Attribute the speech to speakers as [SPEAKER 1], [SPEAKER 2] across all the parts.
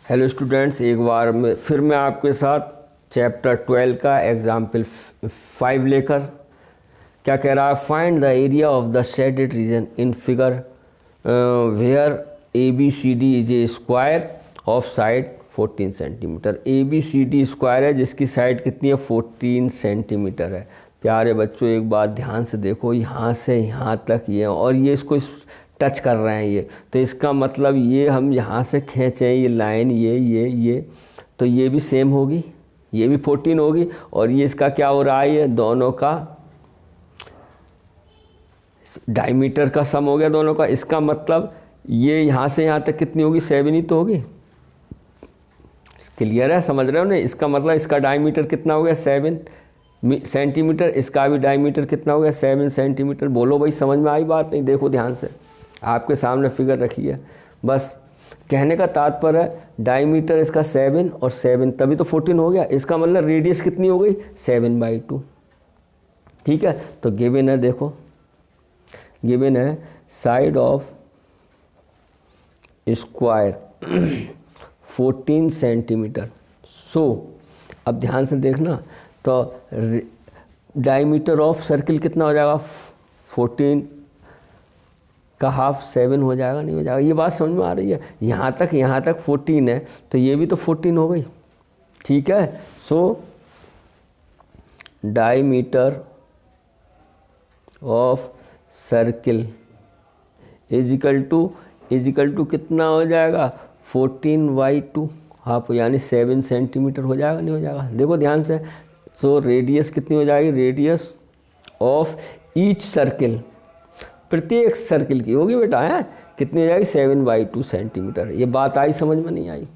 [SPEAKER 1] Hello students, एक बार में फिर मैं आपके साथ चैप्टर 12 का एग्जाम्पल 5 लेकर क्या कह रहा है। Find the area of the shaded region in figure where ABCD is a square of side 14 centimetre. ABCD square है जिसकी साइड कितनी है, 14 सेंटीमीटर है। प्यारे बच्चों, एक बात ध्यान से देखो, यहाँ से यहाँ तक ये और ये इसको टच कर रहे हैं ये, तो इसका मतलब ये हम यहाँ से खींचें ये लाइन, ये तो ये भी सेम होगी, ये भी 14 होगी और ये इसका क्या हो रहा है, ये दोनों का डायमीटर का सम हो गया दोनों का। इसका मतलब ये यहाँ से यहाँ तक कितनी होगी, 7 ही तो होगी। क्लियर है, समझ रहे हो ना। इसका मतलब इसका डायमीटर कितना हो गया, 7 सेंटीमीटर। इसका भी डायमीटर कितना हो गया, 7 सेंटीमीटर। बोलो भाई, समझ में आई बात? नहीं, देखो ध्यान से, आपके सामने फिगर रखी है। बस कहने का तात्पर्य है डायमीटर इसका 7 और 7 तभी तो 14 हो गया। इसका मतलब रेडियस कितनी हो गई, 7/2। ठीक है, तो गिवन है, देखो गिवन है साइड ऑफ स्क्वायर 14 सेंटीमीटर। सो अब ध्यान से देखना, तो डायमीटर ऑफ सर्किल कितना हो जाएगा, 14 का हाफ 7 हो जाएगा, नहीं हो जाएगा। ये बात समझ में आ रही है? यहाँ तक 14 है तो ये भी तो 14 हो गई। ठीक है, so diameter of circle is equal to कितना हो जाएगा, 14/2 हाफ, यानी 7 सेंटीमीटर हो जाएगा, नहीं हो जाएगा। देखो ध्यान से, सो रेडियस कितनी हो जाएगी, रेडियस ऑफ ईच सर्किल, प्रत्येक सर्किल की होगी बेटा, है कितनी हो जाएगी, 7/2 सेंटीमीटर। ये बात आई समझ में, नहीं आई?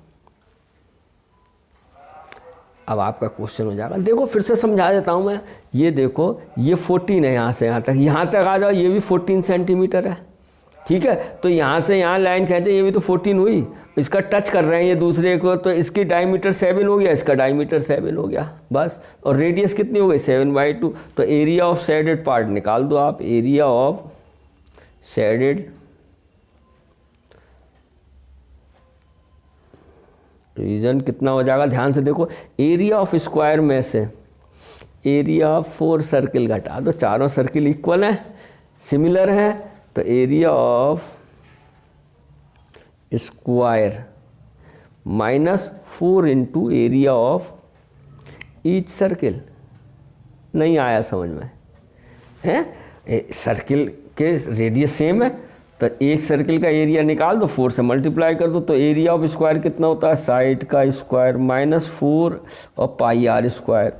[SPEAKER 1] अब आपका क्वेश्चन हो जाएगा, देखो फिर से समझा देता हूँ मैं। ये देखो, ये 14 है, यहाँ से यहाँ तक आ जाओ, ये भी 14 सेंटीमीटर है। ठीक है, तो यहाँ से यहाँ लाइन खींचे, ये भी तो 14 हुई। इसका टच कर रहे हैं ये दूसरे को, तो इसकी डायमीटर 7 हो गया, इसका डायमीटर 7 हो गया बस। और रेडियस कितनी हो गई, 7/2। तो एरिया ऑफ शेडेड पार्ट निकाल दो आप। एरिया ऑफ शेडेड रीजन कितना हो जाएगा, ध्यान से देखो। एरिया ऑफ स्क्वायर में से एरिया ऑफ 4 सर्किल घटा दो, चारों सर्किल इक्वल हैं, सिमिलर हैं, तो area of square -4 into area of each circle. नहीं आया समझ में? है सर्किल के रेडियस सेम है, तो एक सर्किल का एरिया निकाल दो, 4 से मल्टीप्लाई कर दो, तो एरिया ऑफ स्क्वायर कितना होता है, साइड का स्क्वायर -4 और πr²।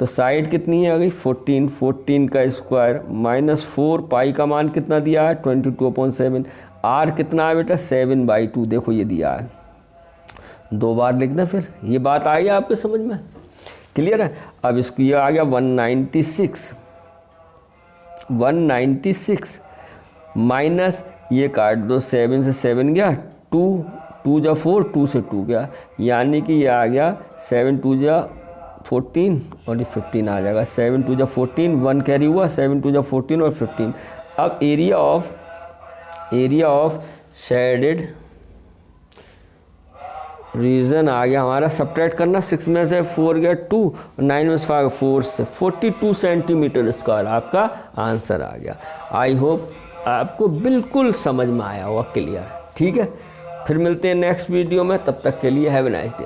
[SPEAKER 1] तो साइड कितनी है आ गई, 14 का स्क्वायर -4, पाई का मान कितना दिया है, 22/7। आर कितना है बेटा, 7/2। देखो ये दिया है, 2 बार लिख दें, फिर ये बात आई आपके समझ में? क्लियर है? अब इसको ये आ गया 196 माइनस ये काट दो, 7 से 7 गया, 2 जा 4, 2 से 2 गया, यानी कि ये आ गया 7 2 जा 14 और ये 15 आ जाएगा। 7 2 जा 14, 1 कैरी हुआ, 7 2 जा 14 और 15। अब एरिया ऑफ शेडेड रीजन आ गया हमारा, सब्ट्रैक्ट करना, 6 में से 4 गया 2, 9 में से 5 4 से 42 सेंटीमीटर स्क्वायर आपका आंसर आ गया। आई होप आपको बिल्कुल समझ में आया होगा, क्लियर। ठीक है, फिर मिलते हैं नेक्स्ट वीडियो में, तब तक के लिए हैव ए नाइस डे।